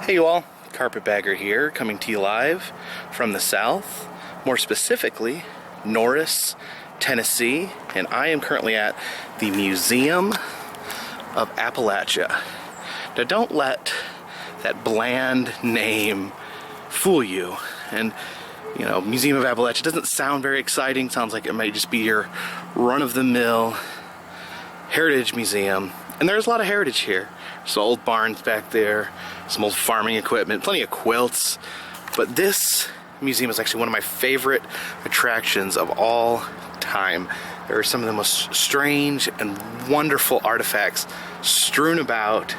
Hey you all, Carpetbagger here, coming to you live from the south, more specifically Norris, Tennessee, and I am currently at the Museum of Appalachia. Now don't let that bland name fool you. And you know, Museum of Appalachia doesn't sound very exciting. Sounds like it might just be your run-of-the-mill heritage museum. And there's a lot of heritage here. Some old barns back there, some old farming equipment, plenty of quilts. But this museum is actually one of my favorite attractions of all time. There are some of the most strange and wonderful artifacts strewn about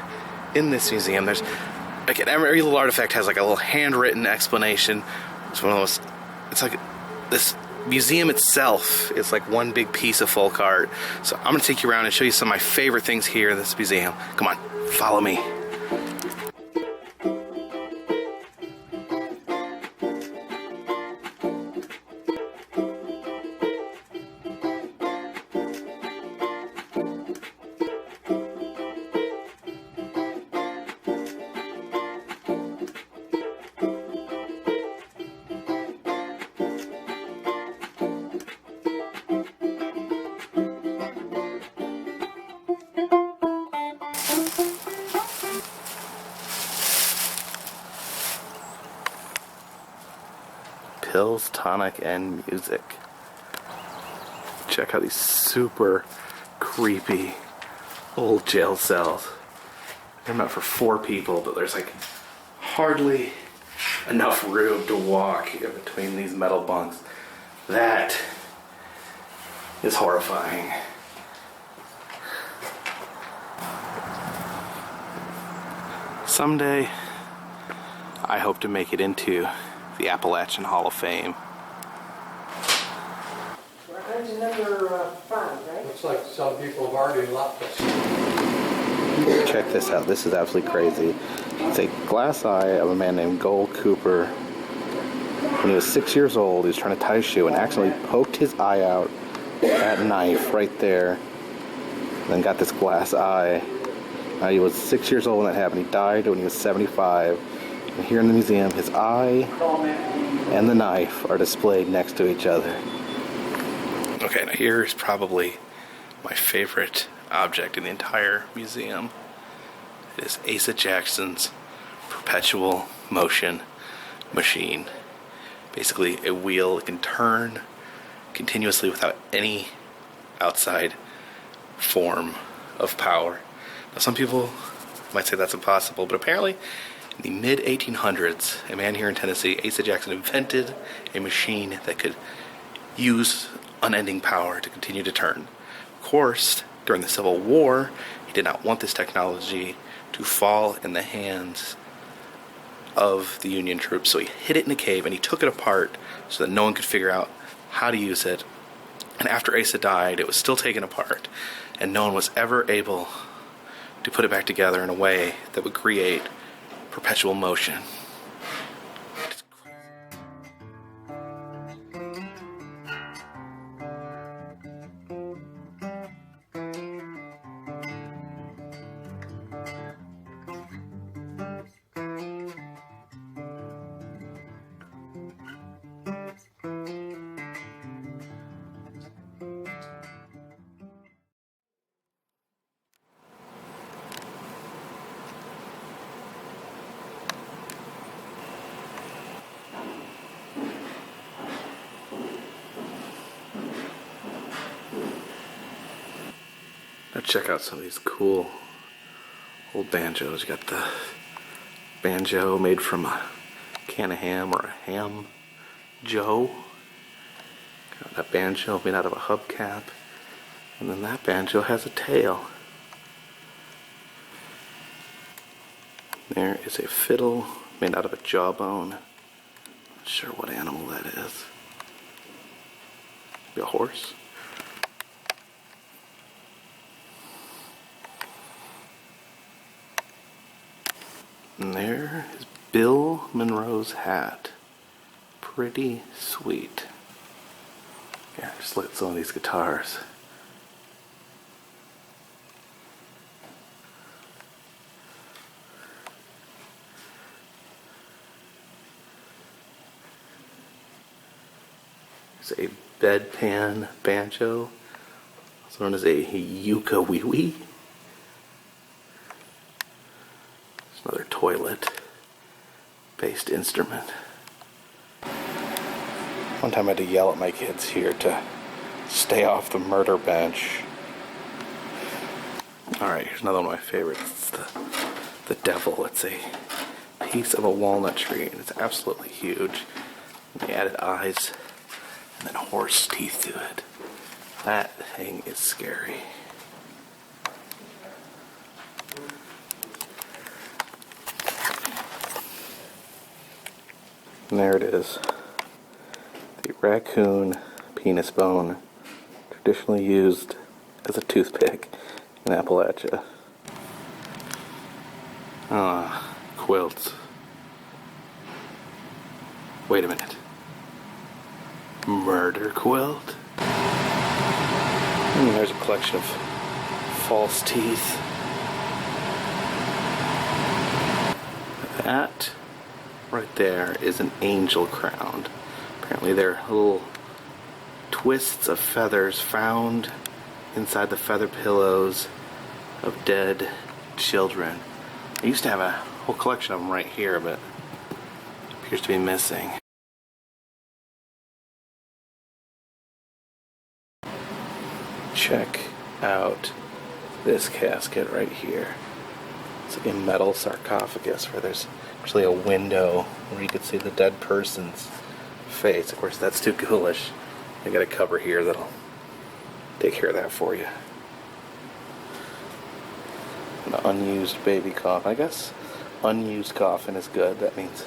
in this museum. There's, again, every little artifact has like a little handwritten explanation. It's one of those, it's like this museum itself is like one big piece of folk art. So I'm gonna take you around and show you some of my favorite things here in this museum. Come on, follow me. Pills, tonic, and music. Check out these super creepy old jail cells. They're meant for 4 people, but there's like hardly enough room to walk in between these metal bunks. That is horrifying. Someday, I hope to make it into the Appalachian Hall of Fame. We're on to number 5, right? Looks like some people have already left us. Check this out. This is absolutely crazy. It's a glass eye of a man named Gold Cooper. When he was 6 years old, he was trying to tie his shoe and accidentally poked his eye out with that knife right there. Then got this glass eye. He was 6 years old when that happened. He died when he was 75. And here in the museum, his eye and the knife are displayed next to each other. Okay, now here's probably my favorite object in the entire museum. It is Asa Jackson's Perpetual motion machine. Basically a wheel that can turn continuously without any outside form of power. Now some people might say that's impossible, but apparently in the mid-1800s, a man here in Tennessee, Asa Jackson, invented a machine that could use unending power to continue to turn. Of course, during the Civil War, he did not want this technology to fall in the hands of the Union troops, so he hid it in a cave and he took it apart so that no one could figure out how to use it. And after Asa died, it was still taken apart, and no one was ever able to put it back together in a way that would create perpetual motion. Now check out some of these cool old banjos. You got the banjo made from a can of ham or a ham joe. Got that banjo made out of a hubcap. And then that banjo has a tail. There is a fiddle made out of a jawbone. Not sure what animal that is. Maybe a horse? And there is Bill Monroe's hat. Pretty sweet. Yeah, just look at some of these guitars. It's a Bedpan Banjo, also known as a ukulele. It's another toilet-based instrument. One time I had to yell at my kids here to stay off the murder bench. Alright, here's another one of my favorites. It's the devil. It's a piece of a walnut tree, and it's absolutely huge. And they added eyes and then horse teeth to it. That thing is scary. And there it is. The raccoon penis bone, traditionally used as a toothpick in Appalachia. Quilts. Wait a minute. Murder quilt? There's a collection of false teeth. That right there is an angel crown. Apparently they're little twists of feathers found inside the feather pillows of dead children. I used to have a whole collection of them right here, but it appears to be missing. Check out this casket right here. It's a metal sarcophagus where there's actually a window where you can see the dead person's face. Of course, that's too ghoulish. I got a cover here that'll take care of that for you. An unused baby coffin. I guess unused coffin is good. That means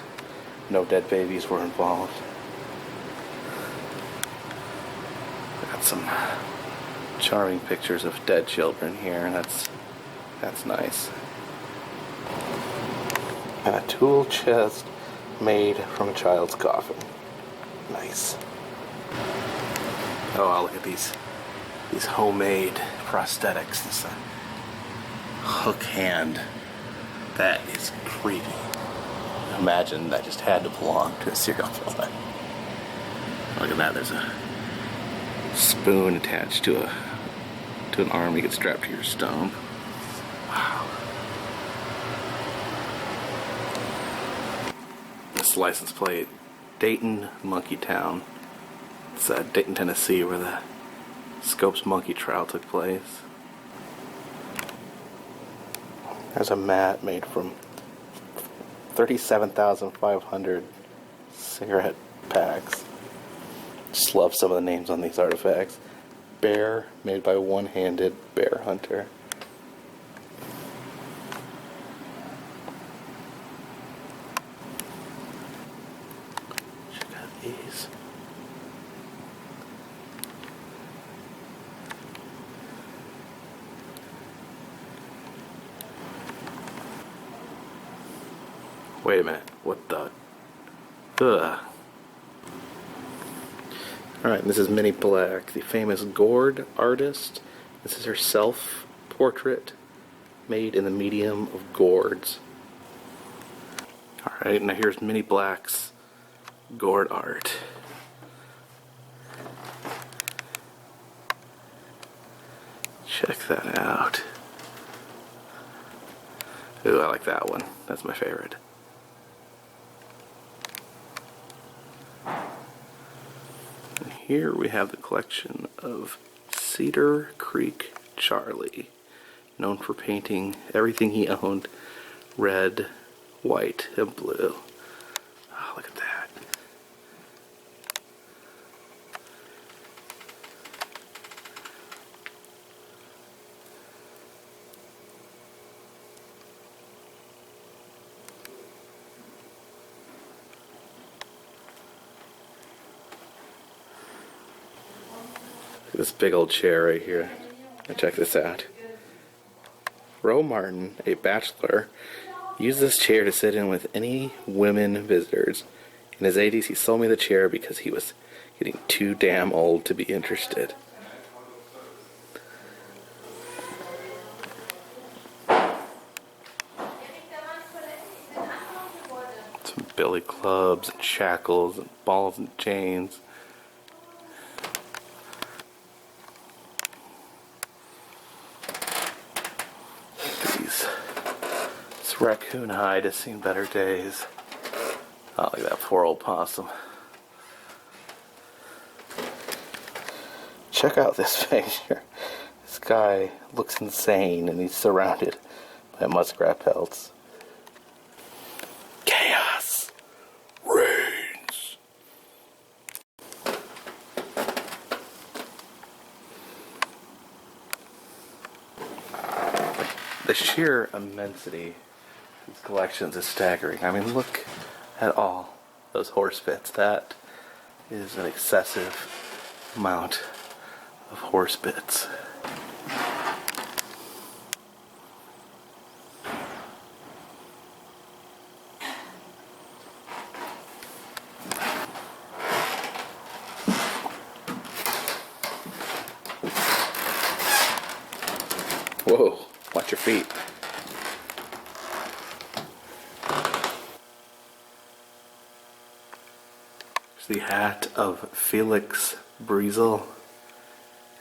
no dead babies were involved. Got some charming pictures of dead children here. That's nice. And a tool chest made from a child's coffin. Nice. Oh, look at these homemade prosthetics. This hook hand. That is creepy. Imagine that just had to belong to a serial killer. Look at that. There's a spoon attached to an arm you get strapped to your stump. Wow. This license plate, Dayton Monkey Town. It's Dayton, Tennessee, where the Scopes monkey trial took place. There's a mat made from 37,500 cigarette packs. Just love some of the names on these artifacts. Bear, made by one-handed bear hunter. Check out these. Wait a minute. What the? Ugh. Alright, this is Minnie Black, the famous gourd artist. This is her self-portrait made in the medium of gourds. Alright, now here's Minnie Black's gourd art. Check that out. Ooh, I like that one. That's my favorite. Here we have the collection of Cedar Creek Charlie, known for painting everything he owned red, white, and blue. Oh, look at that. This big old chair right here. Now check this out. Roe Martin, a bachelor, used this chair to sit in with any women visitors. In his 80s, he sold me the chair because he was getting too damn old to be interested. Some billy clubs and shackles and balls and chains. This raccoon hide has seen better days. Oh, look at that poor old possum. Check out this picture. This guy looks insane and he's surrounded by muskrat pelts. Chaos reigns. The sheer immensity of these collections is staggering. I mean, look at all those horse bits. That is an excessive amount of horse bits. Whoa, watch your feet. It's the hat of Felix Brizel,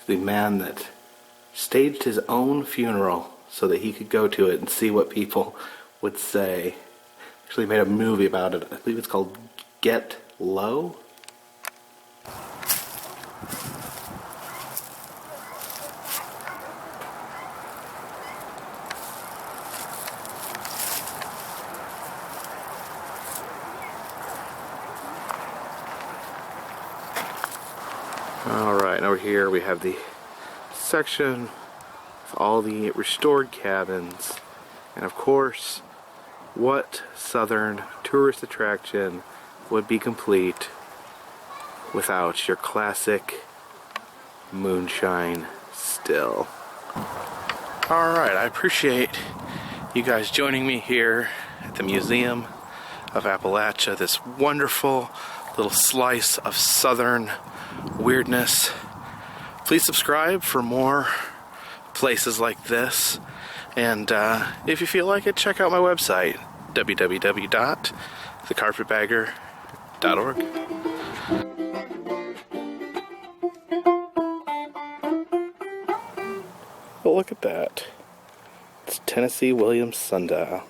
the man that staged his own funeral so that he could go to it and see what people would say. Actually made a movie about it. I believe it's called Get Low. Alright, over here we have the section with all the restored cabins. And of course, what southern tourist attraction would be complete without your classic moonshine still? Alright, I appreciate you guys joining me here at the Museum of Appalachia, this wonderful little slice of southern weirdness. Please subscribe for more places like this, and if you feel like it, check out my website, www.thecarpetbagger.org. Oh, look at that. It's Tennessee Williams sundial.